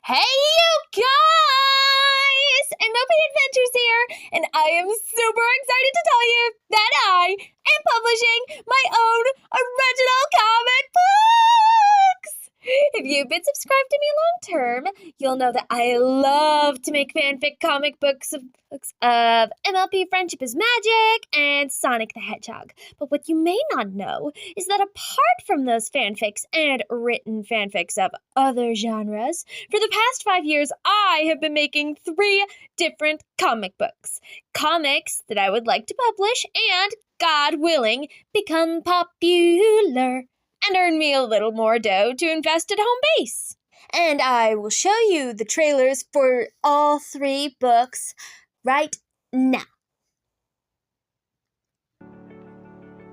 Hey, you guys! MLP Adventures here, and I am super excited to tell you that I am publishing my own original comic books! If you've been subscribed to me long term, you'll know that I love to make fanfic comic books of MLP Friendship is Magic and Sonic the Hedgehog. But what you may not know is that apart from those fanfics and written fanfics of other genres, for the past 5 years, I have been making 3 different comic books. Comics that I would like to publish and, God willing, become popular and earn me a little more dough to invest at home base. And I will show you the trailers for all 3 books right now.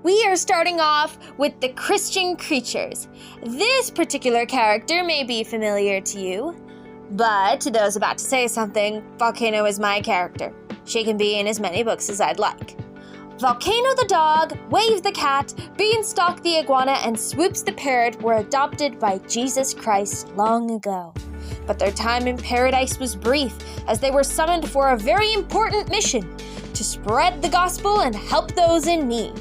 We are starting off with the Christian Creatures. This particular character may be familiar to you, but to those about to say something, Volcano is my character. She can be in as many books as I'd like. Volcano the dog, Wave the cat, Beanstalk the iguana, and Swoops the parrot were adopted by Jesus Christ long ago. But their time in paradise was brief, as they were summoned for a very important mission: to spread the gospel and help those in need.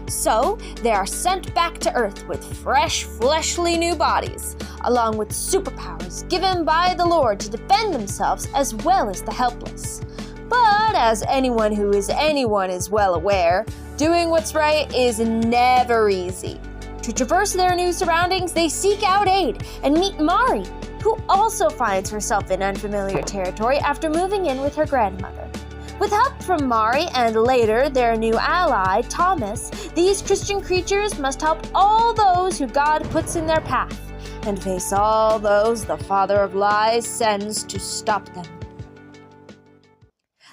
So, they are sent back to Earth with fresh, fleshly new bodies, along with superpowers given by the Lord to defend themselves as well as the helpless. But as anyone who is anyone is well aware, doing what's right is never easy. To traverse their new surroundings, they seek out aid and meet Mari, who also finds herself in unfamiliar territory after moving in with her grandmother. With help from Mari and later their new ally, Thomas, these Christian creatures must help all those who God puts in their path and face all those the Father of Lies sends to stop them.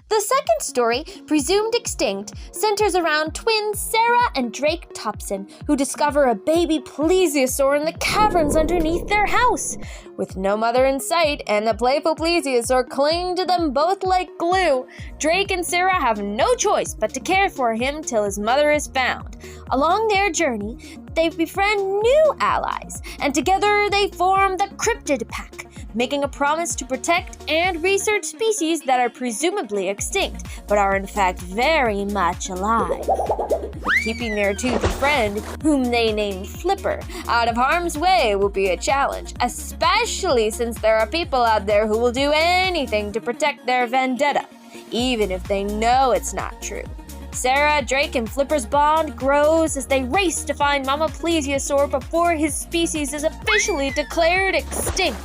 The second story, Presumed Extinct, centers around twins Sarah and Drake Thompson, who discover a baby plesiosaur in the caverns underneath their house. With no mother in sight and the playful plesiosaur clinging to them both like glue, Drake and Sarah have no choice but to care for him till his mother is found. Along their journey, they befriend new allies, and together they form the Cryptid Pack, making a promise to protect and research species that are presumably extinct, but are in fact very much alive. Keeping their toothy friend, whom they name Flipper, out of harm's way will be a challenge, especially since there are people out there who will do anything to protect their vendetta, even if they know it's not true. Sarah, Drake, and Flipper's bond grows as they race to find Mama Plesiosaur before his species is officially declared extinct.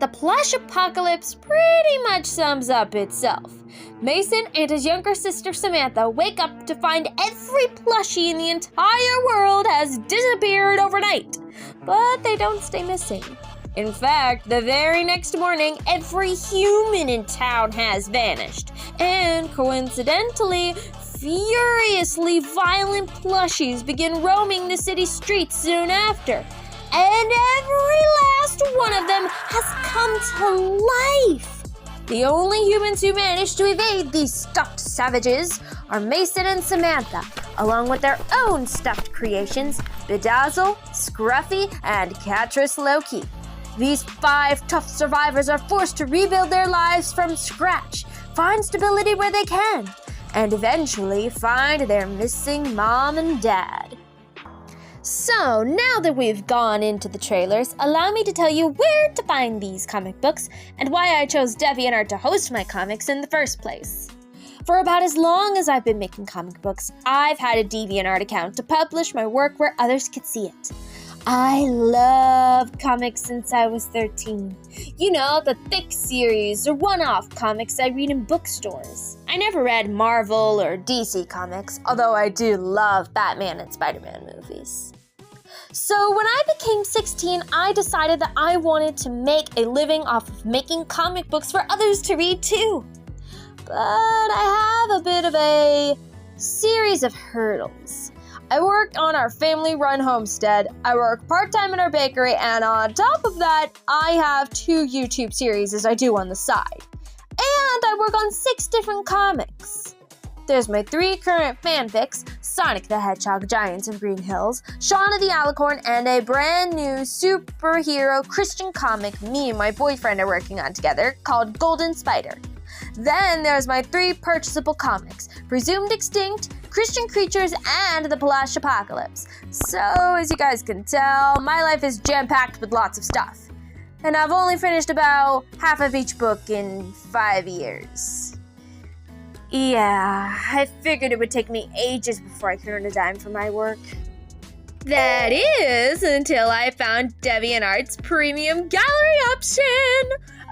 The Plush Apocalypse pretty much sums up itself. Mason and his younger sister Samantha wake up to find every plushie in the entire world has disappeared overnight. But they don't stay missing. In fact, the very next morning, every human in town has vanished. And coincidentally, furiously violent plushies begin roaming the city streets soon after. And every last one of them has come to life. The only humans who manage to evade these stuffed savages are Mason and Samantha, along with their own stuffed creations, Bedazzle, Scruffy, and Catrice Loki. These 5 tough survivors are forced to rebuild their lives from scratch, find stability where they can, and eventually find their missing mom and dad. So, now that we've gone into the trailers, allow me to tell you where to find these comic books and why I chose DeviantArt to host my comics in the first place. For about as long as I've been making comic books, I've had a DeviantArt account to publish my work where others could see it. I love comics since I was 13. You know, the thick series or one-off comics I read in bookstores. I never read Marvel or DC comics, although I do love Batman and Spider-Man movies. So when I became 16, I decided that I wanted to make a living off of making comic books for others to read too. But I have a bit of a series of hurdles. I work on our family-run homestead, I work part-time in our bakery, and on top of that, I have 2 YouTube series as I do on the side. And I work on 6 different comics. There's my 3 current fanfics, Sonic the Hedgehog Giants of Green Hills, Shauna the Alicorn, and a brand new superhero Christian comic me and my boyfriend are working on together called Golden Spider. Then there's my 3 purchasable comics, Presumed Extinct, Christian Creatures, and the Plush Apocalypse. So, as you guys can tell, my life is jam-packed with lots of stuff. And I've only finished about half of each book in 5 years. Yeah, I figured it would take me ages before I could earn a dime for my work. That is, until I found DeviantArt's premium gallery option.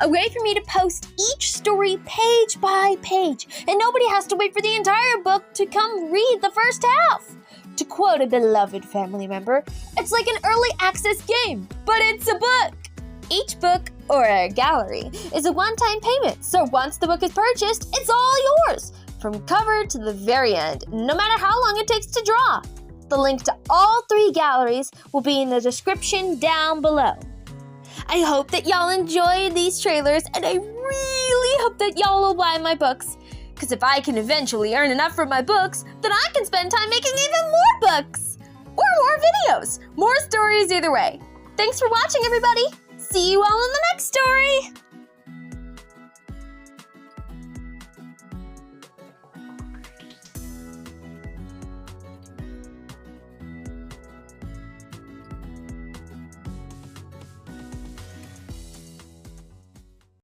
A way for me to post each story page by page, and nobody has to wait for the entire book to come read the first half. To quote a beloved family member, it's like an early access game, but it's a book. Each book, or a gallery, is a one-time payment, so once the book is purchased, it's all yours, from cover to the very end, no matter how long it takes to draw. The link to all 3 galleries will be in the description down below. I hope that y'all enjoyed these trailers, and I really hope that y'all will buy my books, because if I can eventually earn enough for my books, then I can spend time making even more books, or more videos, more stories either way. Thanks for watching, everybody! See you all in the next story!